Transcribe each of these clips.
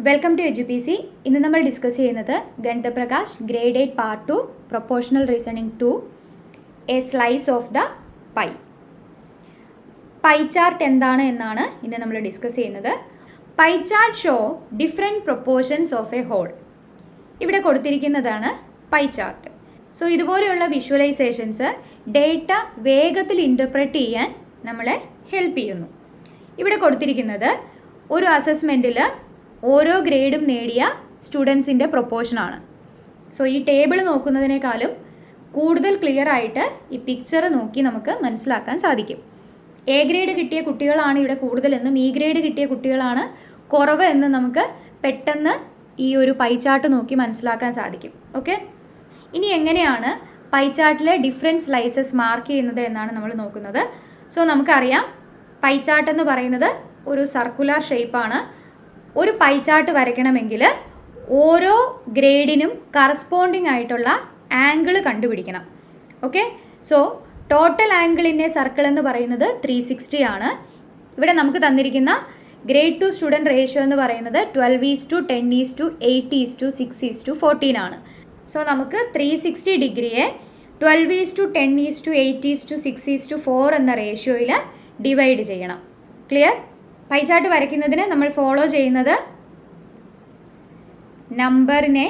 Welcome to എജുപിസി. ഇന്ന് നമ്മൾ discuss ചെയ്യുന്നത് Ganita Prakash grade 8 part 2 proportional reasoning 2 a slice of the pie. Pie chart എന്താണ് എന്നാണ് ഇന്ന് നമ്മൾ ഡിസ്കസ് ചെയ്യുന്നത്. Pie chart show different proportions of a whole. ഇവിടെ കൊടുത്തിരിക്കുന്നതാണ് പൈ ചാർട്ട്. സോ ഇതുപോലെയുള്ള വിഷ്വലൈസേഷൻസ് ഡേറ്റ വേഗത്തിൽ ഇൻ്റർപ്രറ്റ് ചെയ്യാൻ നമ്മളെ ഹെൽപ്പ് ചെയ്യുന്നു. ഇവിടെ കൊടുത്തിരിക്കുന്നത് ഒരു അസസ്മെൻറ്റിൽ ഓരോ ഗ്രേഡും നേടിയ സ്റ്റുഡൻസിൻ്റെ പ്രൊപ്പോർഷനാണ്. സോ ഈ ടേബിൾ നോക്കുന്നതിനേക്കാളും കൂടുതൽ ക്ലിയർ ആയിട്ട് ഈ പിക്ചർ നോക്കി നമുക്ക് മനസ്സിലാക്കാൻ സാധിക്കും. എ ഗ്രേഡ് കിട്ടിയ കുട്ടികളാണ് ഇവിടെ കൂടുതലെന്നും ഇ ഗ്രേഡ് കിട്ടിയ കുട്ടികളാണ് കുറവ് എന്നും നമുക്ക് പെട്ടെന്ന് ഈ ഒരു പൈ ചാർട്ട് നോക്കി മനസ്സിലാക്കാൻ സാധിക്കും. ഓക്കെ, ഇനി എങ്ങനെയാണ് പൈ ചാർട്ടിലെ ഡിഫറെൻറ്റ് സ്ലൈസസ് മാർക്ക് ചെയ്യുന്നത് എന്നാണ് നമ്മൾ നോക്കുന്നത്. സോ നമുക്കറിയാം പൈ ചാർട്ട് എന്ന് പറയുന്നത് ഒരു സർക്കുലർ ഷേപ്പാണ്. ഒരു പൈ ചാർട്ട് വരയ്ക്കണമെങ്കിൽ ഓരോ ഗ്രേഡിനും കറസ്പോണ്ടിങ് ആയിട്ടുള്ള ആംഗിൾ കണ്ടുപിടിക്കണം. Okay, so total angle in A circle എന്ന് പറയുന്നത് 360 ആണ്. ഇവിടെ നമുക്ക് തന്നിരിക്കുന്ന ഗ്രേഡ് 2 സ്റ്റുഡൻറ്റ് റേഷ്യോ എന്ന് പറയുന്നത് 12:10:8:6:14 ആണ്. സോ നമുക്ക് 360 ഡിഗ്രിയെ 12:10:8:6:4 എന്ന റേഷ്യോയിൽ ഡിവൈഡ് ചെയ്യണം. ക്ലിയർ? പൈ ചാർട്ട് വരയ്ക്കുന്നതിന് നമ്മൾ ഫോളോ ചെയ്യുന്നത് നമ്പറിനെ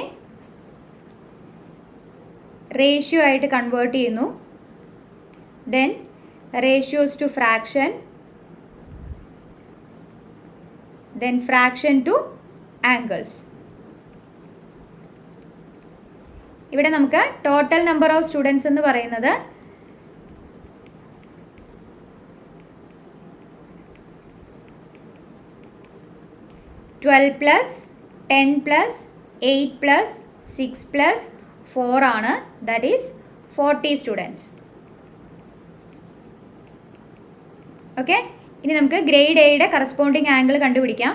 റേഷ്യോ ആയിട്ട് കൺവേർട്ട് ചെയ്യുന്നു. Then ratios to fraction, then fraction to angles. ഇവിടെ നമുക്ക് ടോട്ടൽ നമ്പർ ഓഫ് സ്റ്റുഡൻസ് എന്ന് പറയുന്നത് 12+10+8+6+4 ആണ്. That is 40 students. ഓക്കെ, ഇനി നമുക്ക് ഗ്രേഡ് എയുടെ കറസ്പോണ്ടിങ് ആംഗിൾ കണ്ടുപിടിക്കാം.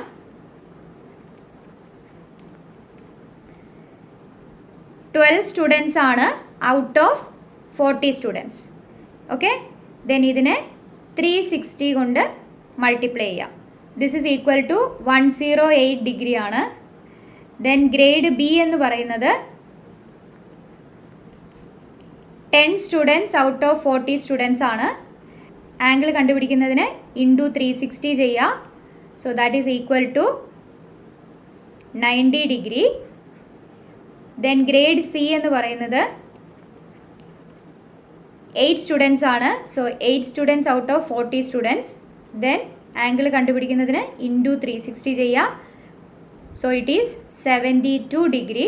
സ്റ്റുഡൻസ് ആണ് out of 40 students. Okay, then ഇതിനെ 360 കൊണ്ട് മൾട്ടിപ്ലൈ ചെയ്യാം. This is equal to 108 degree ആണ്. ദെൻ ഗ്രേഡ് ബി എന്ന് പറയുന്നത് 10 സ്റ്റുഡൻസ് ഔട്ട് ഓഫ് 40 സ്റ്റുഡൻസ് ആണ്. ആംഗിൾ കണ്ടുപിടിക്കുന്നതിന് ഇൻറ്റു 360 ചെയ്യുക. So that is equal to 90 degree. Then grade C എന്ന് പറയുന്നത് 8 സ്റ്റുഡൻസ് ആണ്. So 8 students out of 40 students. Then angle കണ്ടുപിടിക്കുന്നതിന് ഇൻറ്റു 360 ചെയ്യുക. So it is 72 degree.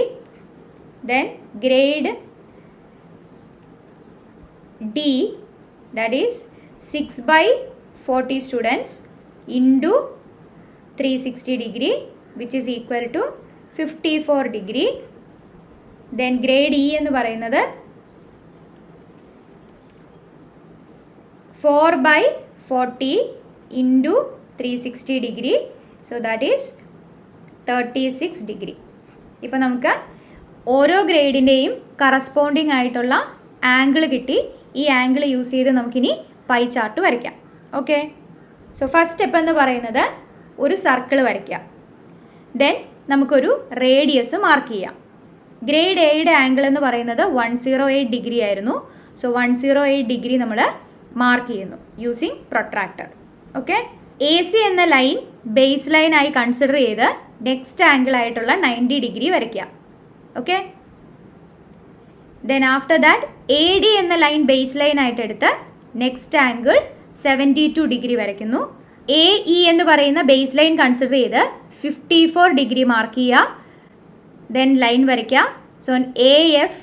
Then grade D, that is 6/40 students into 360 degree which is equal to 54 degree. Then grade E എന്ന് പറയുന്നത് 4/40 into 360 degree. So that is 36 degree. ഇപ്പോൾ നമുക്ക് ഓരോ ഗ്രേഡിൻ്റെയും corresponding ആയിട്ടുള്ള angle കിട്ടി. ഈ ആംഗിൾ യൂസ് ചെയ്ത് നമുക്കിനി പൈ ചാർട്ട് വരയ്ക്കാം. ഓക്കെ, സോ ഫസ്റ്റ് സ്റ്റെപ്പ് എന്ന് പറയുന്നത് ഒരു സർക്കിൾ വരയ്ക്കുക. ദെൻ നമുക്കൊരു റേഡിയസ് മാർക്ക് ചെയ്യാം. ഗ്രേഡ് എയുടെ ആംഗിൾ എന്ന് പറയുന്നത് 108 ഡിഗ്രി ആയിരുന്നു. സോ 108 ഡിഗ്രി നമ്മൾ മാർക്ക് ചെയ്യുന്നു using protractor. Okay, A C എന്ന ലൈൻ ബേസ് ലൈൻ ആയി കൺസിഡർ ചെയ്ത് നെക്സ്റ്റ് ആംഗിൾ ആയിട്ടുള്ള 90 ഡിഗ്രി വരയ്ക്കുക. Okay, then after that A D എന്ന ലൈൻ ബേസ് ലൈൻ ആയിട്ട് എടുത്ത് നെക്സ്റ്റ് ആംഗിൾ 72 ഡിഗ്രി വരയ്ക്കുന്നു. എ ഇ എന്ന് പറയുന്ന ബേസ് ലൈൻ കൺസിഡർ ചെയ്ത് 54 ഡിഗ്രി മാർക്ക് ചെയ്യുക. ദെൻ ലൈൻ വരയ്ക്കുക. So A F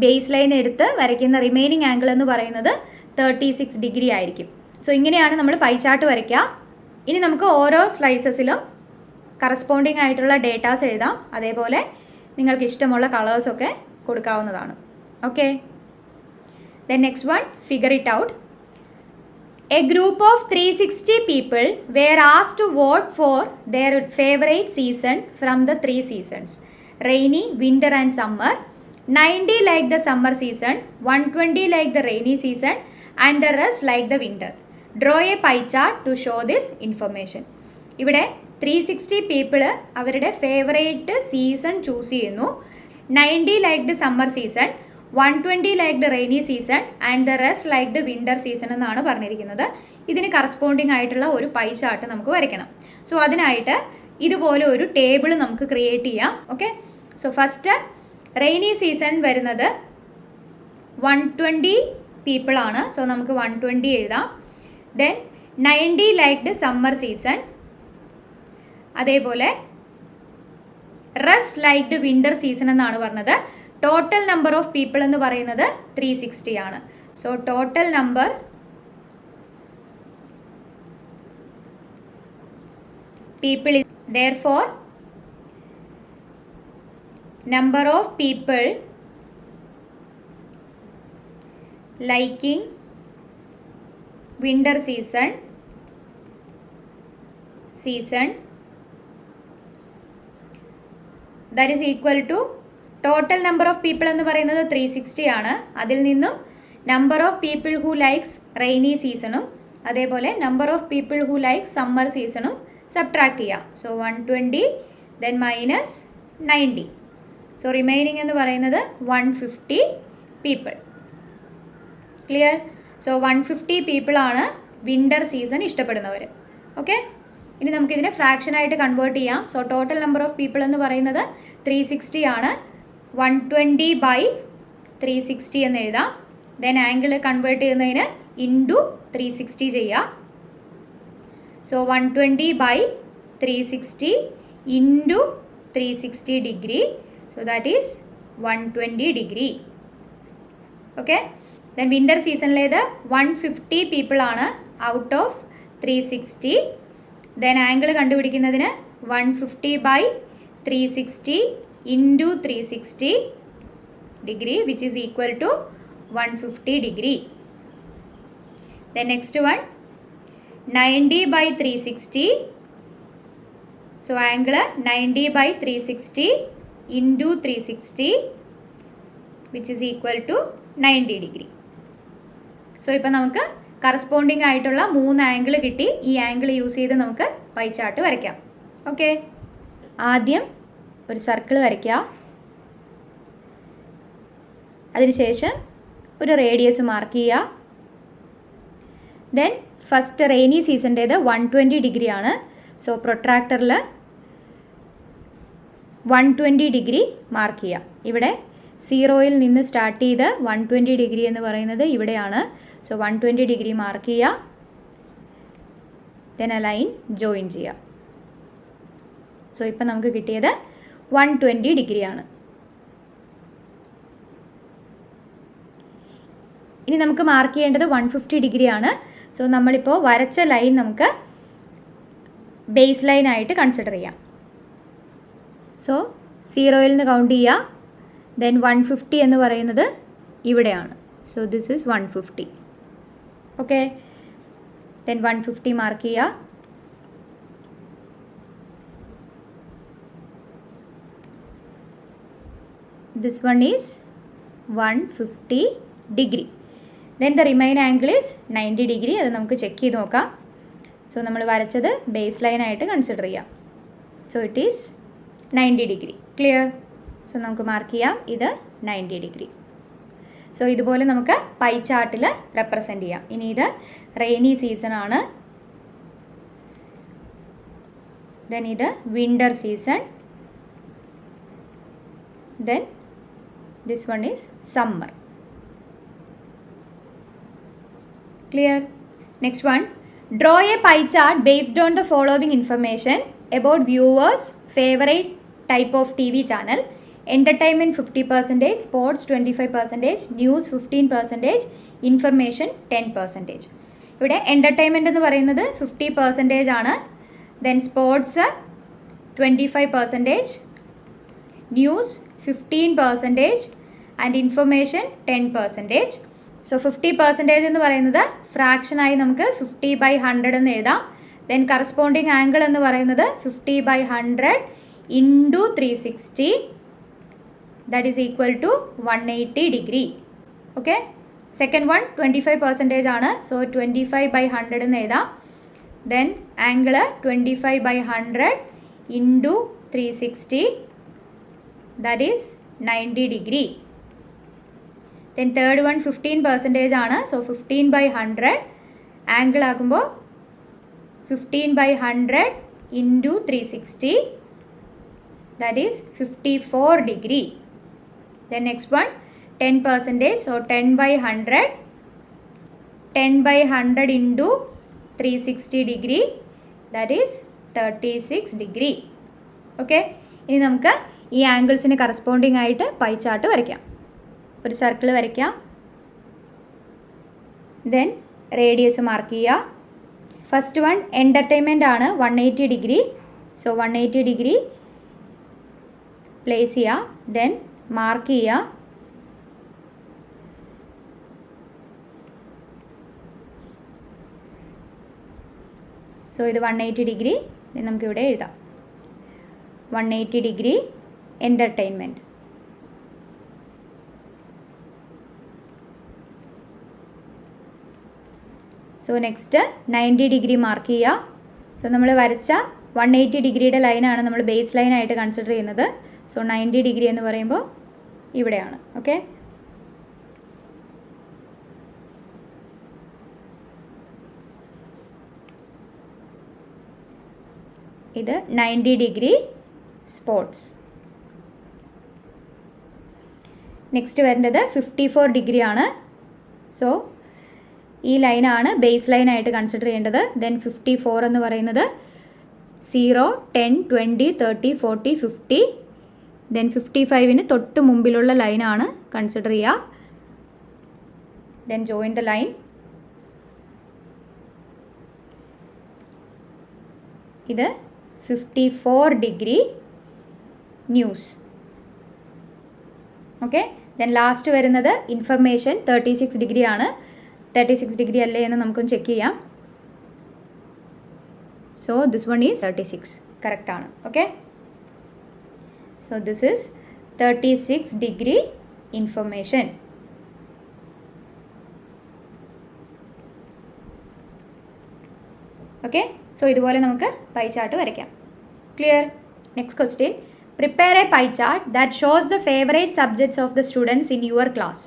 base line എടുത്ത് വരയ്ക്കുന്ന റിമൈനിങ് ആംഗിൾ എന്ന് പറയുന്നത് 36 ഡിഗ്രി ആയിരിക്കും. സോ ഇങ്ങനെയാണ് നമ്മൾ പൈ ചാർട്ട് വരയ്ക്കുക. ഇനി നമുക്ക് ഓരോ സ്ലൈസസിലും കറസ്പോണ്ടിങ് ആയിട്ടുള്ള ഡേറ്റാസ് എഴുതാം. അതേപോലെ നിങ്ങൾക്ക് ഇഷ്ടമുള്ള കളേഴ്സൊക്കെ കൊടുക്കാവുന്നതാണ്. Okay, then next one, figure it out. A group of 360 people were asked to vote for their favorite season from the 3 seasons: rainy, winter and summer. 90 like the summer season, 120 like the rainy season and the rest like the winter. Draw a pie chart to show this information. ഇവിടെ 360 people അവരുടെ favourite season choose ചെയ്യുന്നു. 90 liked summer season, 120 liked rainy season and the rest liked winter season എന്നാണ് പറഞ്ഞിരിക്കുന്നത്. ഇതിന് corresponding ആയിട്ടുള്ള ഒരു pie chart നമുക്ക് വരയ്ക്കണം. സോ അതിനായിട്ട് ഇതുപോലെ ഒരു ടേബിൾ നമുക്ക് ക്രിയേറ്റ് ചെയ്യാം. Okay, so first rainy season വരുന്നത് 120 പീപ്പിൾ ആണ്. സോ നമുക്ക് 120 എഴുതാം. ദെൻ 90 ലൈക്ഡ് സമ്മർ സീസൺ, അതേപോലെ റെസ്റ്റ് ലൈക്ഡ് വിൻ്റർ സീസൺ എന്നാണ് പറഞ്ഞത്. ടോട്ടൽ നമ്പർ ഓഫ് പീപ്പിൾ എന്ന് പറയുന്നത് 360 ആണ്. So total number people is therefore number of people liking winter season that is equal to total number of people എന്ന് പറയുന്നത് 360 ആണ്. അതിൽ നിന്നും number of people who likes rainy seasonും അതേപോലെ number of people who likes summer seasonും subtract ചെയ്യാം. So 120 then minus 90. So remaining എന്ന് പറയുന്നത് 150 പീപ്പിൾ. ക്ലിയർ? സോ 150 പീപ്പിളാണ് വിൻ്റർ സീസൺ ഇഷ്ടപ്പെടുന്നവർ. ഓക്കെ, ഇനി നമുക്കിതിനെ ഫ്രാക്ഷനായിട്ട് കൺവേർട്ട് ചെയ്യാം. So total number of people എന്ന് പറയുന്നത് 360 ആണ്. 120 ബൈ 360 എന്ന് എഴുതാം. ദെൻ ആംഗിൾ കൺവേർട്ട് ചെയ്യുന്നതിന് ഇൻറ്റു 360 ചെയ്യുക. So 120 by 360 into 360 degree. So that is 120 degree. Okay. Then winter season leda 150 people ആണ് out of 360. Then angle കണ്ടുപിടിക്കുന്നതിന് 150 by 360 into 360 degree which is equal to 150 degree. Then next one 90 by 360. So angle 90 by 360 into 360 which is equal to 90 degree. So ഇപ്പോൾ നമുക്ക് corresponding ആയിട്ടുള്ള 3 angle കിട്ടി. ഈ angle use ചെയ്ത് നമുക്ക് pie chart വരയ്ക്കാം. Okay, ആദ്യം ഒരു സർക്കിൾ വരയ്ക്കുക. അതിനുശേഷം ഒരു റേഡിയസ് മാർക്ക് ചെയ്യുക. ദെൻ ഫസ്റ്റ് റെയിനി സീസണിൻ്റേത് 120 ഡിഗ്രി ആണ്. സോ പ്രൊട്രാക്ടറിൽ 120 ഡിഗ്രി മാർക്ക് ചെയ്യുക. ഇവിടെ 0യിൽ നിന്ന് സ്റ്റാർട്ട് ചെയ്ത് 120 ഡിഗ്രി എന്ന് പറയുന്നത് ഇവിടെയാണ്. സോ 120 ഡിഗ്രി മാർക്ക് ചെയ്യുക. ദെൻ ആ ലൈൻ ജോയിൻ ചെയ്യുക. സോ ഇപ്പം നമുക്ക് കിട്ടിയത് 120 ഡിഗ്രിയാണ്. ഇനി നമുക്ക് മാർക്ക് ചെയ്യേണ്ടത് 150 ഡിഗ്രിയാണ്. സോ നമ്മളിപ്പോൾ വരച്ച ലൈൻ നമുക്ക് ബേസ് ലൈനായിട്ട് കൺസിഡർ ചെയ്യാം. സോ 0യിൽ നിന്ന് കൗണ്ട് ചെയ്യുക. ദെൻ 150 എന്ന് പറയുന്നത് ഇവിടെയാണ്. So this is 150. Okay, then 150 mark ചെയ്യുക. This one is 150 degree. Then the remain angle is 90 degree. അത് നമുക്ക് ചെക്ക് ചെയ്ത് നോക്കാം. സോ നമ്മൾ വരച്ചത് ബേസ് ലൈനായിട്ട് കൺസിഡർ ചെയ്യാം. So it is 90 degree. Clear? So നമുക്ക് മാർക്ക് ചെയ്യാം ഇത് 90 ഡിഗ്രി. സോ ഇതുപോലെ നമുക്ക് പൈ ചാർട്ടിൽ റെപ്രസെൻ്റ് ചെയ്യാം. ഇനി ഇത് റെയിനി സീസൺ ആണ്. ദെൻ ഇത് winter season. Then this one is summer. Clear? Next one, draw a pie chart based on the following information about viewers' favorite type of TV channel. Entertainment 50%, sports 25%, news 15%, information 10%. ഇവിടെ entertainment എന്ന് പറയുന്നത് 50% ആണ്. Then sports 25%, news 15% and information 10%. So 50% എന്ന് പറയുന്നത് ഫ്രാക്ഷനായി നമുക്ക് 50/100 എന്ന് എഴുതാം. Then corresponding angle എന്ന് പറയുന്നത് 50/100 into 360 that is equal to 180 degree. Okay, second one 25% ആണ്. സോ 25/100 എന്ന് എഴുതാം. then angle 25/100 into 360, that is 90 degree. Then third one 15% ആണ്. So 15/100 angle ആകുമ്പോൾ 15/100 into 360, that is 54 degree. Then next one 10%, so 10/100, 10/100 into 360 degree, that is 36 degree. Okay, ഇനി നമുക്ക് ഈ ആംഗിൾസിന് corresponding ആയിട്ട് pi chart വരയ്ക്കാം. ഒരു സർക്കിൾ വരയ്ക്കാം. ദെൻ റേഡിയസ് മാർക്ക് ചെയ്യുക. ഫസ്റ്റ് വൺ എൻ്റർടൈൻമെൻ്റ് ആണ്, 180 ഡിഗ്രി. സോ 180 ഡിഗ്രി പ്ലേസ് ചെയ്യുക. ദെൻ മാർക്ക് ചെയ്യുക. സോ ഇത് 180 ഡിഗ്രി നമുക്കിവിടെ എഴുതാം. 180 degree entertainment. So next 90 degree mark ചെയ്യുക. സോ നമ്മൾ വരച്ച 180 ഡിഗ്രിയുടെ ലൈനാണ് നമ്മൾ ബേസ് ലൈനായിട്ട് കൺസിഡർ ചെയ്യുന്നത്. സോ 90 ഡിഗ്രി എന്ന് പറയുമ്പോൾ ഇവിടെയാണ്. ഓക്കെ, ഇത് 90 ഡിഗ്രി സ്പോട്സ്. നെക്സ്റ്റ് വരേണ്ടത് 54 ഡിഗ്രി ആണ്. സോ ഈ ലൈനാണ് ബേസ് ലൈനായിട്ട് കൺസിഡർ ചെയ്യേണ്ടത്. ദെൻ 54 എന്ന് പറയുന്നത് 0, 10, 20, 30, 40, 50. ദെൻ 55-ന് തൊട്ട് മുമ്പിലുള്ള ലൈനാണ് കൺസിഡർ ചെയ്യുക. Then join the line. ഇത് 54 degree news. Okay, then last വരുന്നത് ഇൻഫർമേഷൻ 36 ഡിഗ്രി ആണ്. 36 ഡിഗ്രി അല്ലേ എന്ന് നമുക്കൊന്ന് ചെക്ക് ചെയ്യാം. So this one is 36, correct ആണ്. Okay, so this is 36 degree information. Okay, so ഇതുപോലെ നമുക്ക് പൈ ചാർട്ട് വരയ്ക്കാം. Clear? Next question. Prepare a pie chart that shows the favorite subjects of the students in your class.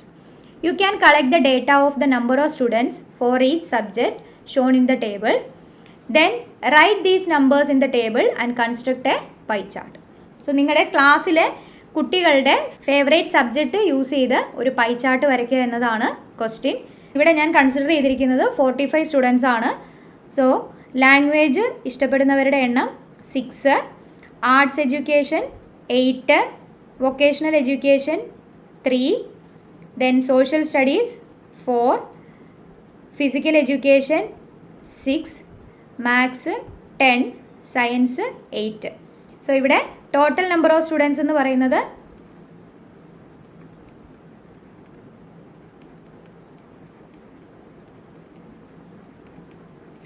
You can collect the data of the number of students for each subject shown in the table. Then write these numbers in the table and construct a pie chart. So നിങ്ങളുടെ ക്ലാസ്സിലെ കുട്ടികളുടെ favourite subject use ചെയ്ത് ഒരു pie chart വരയ്ക്കുക എന്നതാണ് question. ഇവിടെ ഞാൻ consider ചെയ്തിരിക്കുന്നത് 45 സ്റ്റുഡൻസ് ആണ്. സോ ലാംഗ്വേജ് ഇഷ്ടപ്പെടുന്നവരുടെ എണ്ണം 6, arts education 8, vocational education 3, then social studies 4, physical education 6, maths 10, science 8. So ഇവിടെ ടോട്ടൽ നമ്പർ ഓഫ് സ്റ്റുഡൻസ് എന്ന് പറയുന്നത്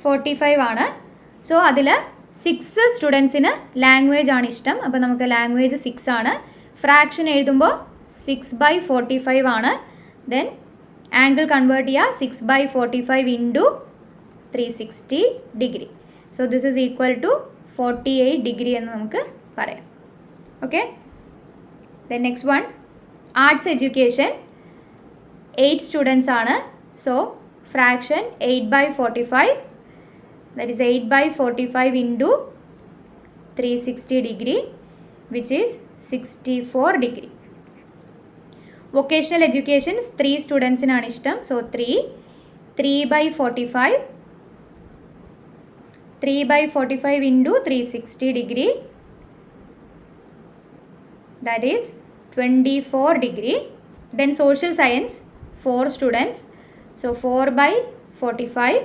45 ആണ്. സോ അതിൽ 6 സ്റ്റുഡൻസിന് ലാംഗ്വേജ് ആണ് ഇഷ്ടം. അപ്പോൾ നമുക്ക് ലാംഗ്വേജ് 6 ആണ്. ഫ്രാക്ഷൻ എഴുതുമ്പോൾ 6/45 ആണ്. ദെൻ ആംഗിൾ കൺവേർട്ട് ചെയ്യുക 6/45 into 360 degree. So this is equal to 48 degree എന്ന് നമുക്ക് പറയാം. Okay, then next one arts education 8 students ആണ്. So fraction 8/45, that is 8/45 into 360 degree, which is 64 degree. Vocational education 3 students in ishtam. So 3/45, 3/45 into 360 degree, that is 24 degree. Then social science 4 students. So 4/45,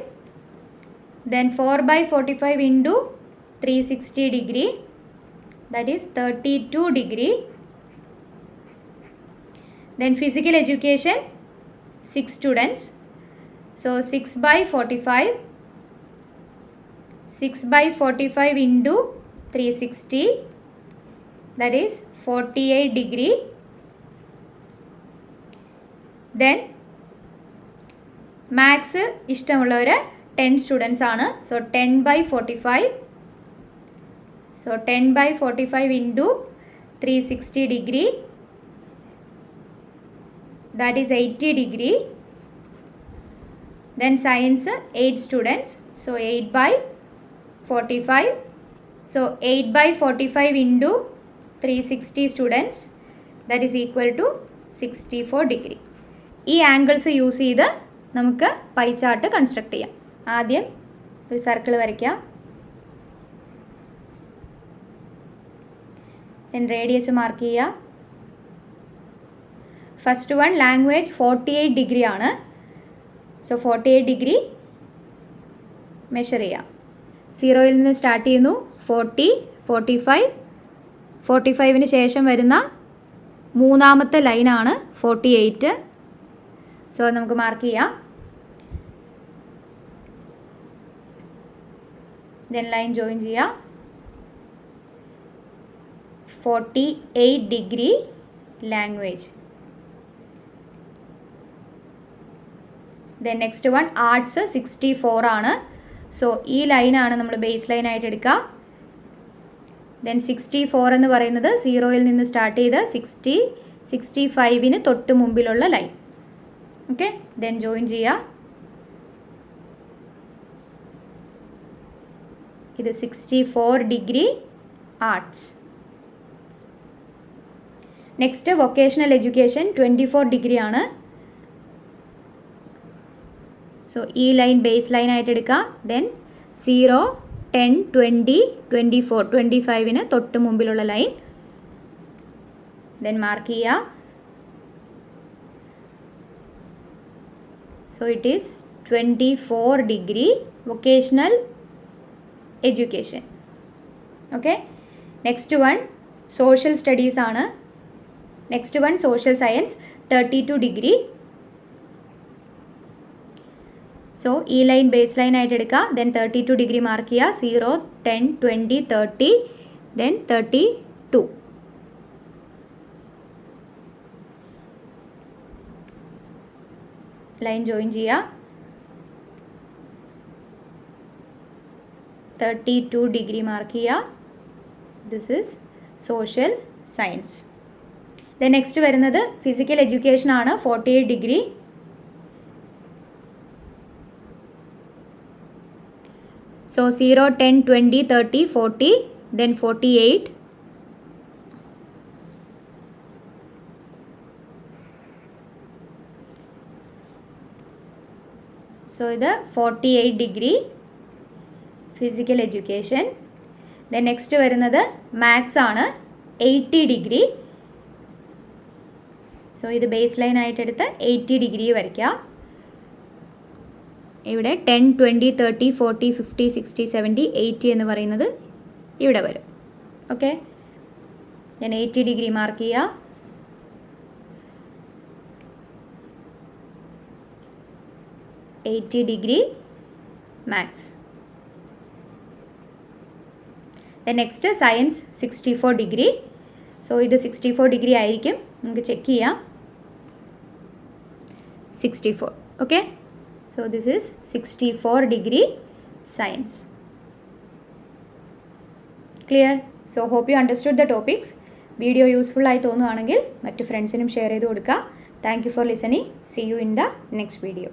then 4/45 into 360 degree, that is 32 degree. Then physical education 6 students. So 6/45, 6/45 into 360, that is 48 degree. Then maths ഇഷ്ടമുള്ളവർ 10 students ആണ്. So 10/45. So 10/45 into 360 degree, that is 80 degree. Then science 8 students, so 8/45. So 8/45 into 360 students, that is equal to 64 degree. ഈ angles use ചെയ്ത് നമുക്ക് pie chart construct ചെയ്യാം. ആദ്യം ഒരു circle വരയ്ക്കാം. then radius mark ചെയ്യുക. ഫസ്റ്റ് വൺ ലാംഗ്വേജ് 48 ഡിഗ്രി ആണ്. So 48 degree measure ചെയ്യാം. 0-ൽ നിന്ന് സ്റ്റാർട്ട് ചെയ്യുന്നു. 40, 45, 45-ന് ശേഷം വരുന്ന മൂന്നാമത്തെ ലൈനാണ് 48. സോ അത് നമുക്ക് മാർക്ക് ചെയ്യാം. ദെൻ ലൈൻ ജോയിൻ ചെയ്യാം. 48 degree language. Then next one arts 64 ആണ്. സോ ഈ ലൈനാണ് നമ്മൾ ബേസ് ലൈനായിട്ട് എടുക്കുക. ദെൻ 64 എന്ന് പറയുന്നത് 0-ൽ നിന്ന് സ്റ്റാർട്ട് ചെയ്ത് 60, 65-ന് തൊട്ട് മുമ്പിലുള്ള ലൈൻ. ഓക്കെ, ദെൻ ജോയിൻ ചെയ്യുക. ഇത് 64 degree arts. Next vocational education 24 degree ആണ്. സോ ഈ ലൈൻ ബേസ് ലൈനായിട്ട് എടുക്കുക. ദെൻ 0, 10, 20, 24, 25-ന് തൊട്ട് മുമ്പിലുള്ള ലൈൻ. ദെൻ മാർക്ക് ചെയ്യുക. So it is 24 degree vocational education. Okay, next one social studies ആണ്. Next one social science 32 degree. So ഈ ലൈൻ ബേസ് ലൈൻ ആയിട്ട് എടുക്കുക. ദെൻ 32 ഡിഗ്രി മാർക്ക് ചെയ്യുക. 0, 10, 20, 30, ദെൻ 32. ലൈൻ ജോയിൻ ചെയ്യുക. 32 ഡിഗ്രി മാർക്ക് ചെയ്യുക. This is social science. Then next വരുന്നത് physical education ആണ്. 48 degree. So 0, 10, 20, 30, 40, then 48. So ഇത് 48 degree physical education. Then next വരുന്നത് മാത്സ് ആണ്. 80 ഡിഗ്രി. സോ ഇത് ബേസ് ലൈൻ ആയിട്ടെടുത്ത് 80 ഡിഗ്രി വരയ്ക്കുക. ഇവിടെ 10, 20, 30, 40, 50, 60, 70, 80 എന്ന് പറയുന്നത് ഇവിടെ വരും. ഓക്കെ, ഞാൻ 80 ഡിഗ്രി മാർക്ക് ചെയ്യുക. $80 degree maths. Then next science 64 degree. So ഇത് 64 ഡിഗ്രി ആയിരിക്കും. നമുക്ക് ചെക്ക് ചെയ്യാം. 64. Okay, so this is 64 degree science. Clear? So hope you understood the topics. Video useful ആയി തോന്നുകയാണെങ്കിൽ മറ്റു ഫ്രണ്ട്സിനും ഷെയർ ചെയ്ത് കൊടുക്കുക. Thank you for listening. See you in the next video.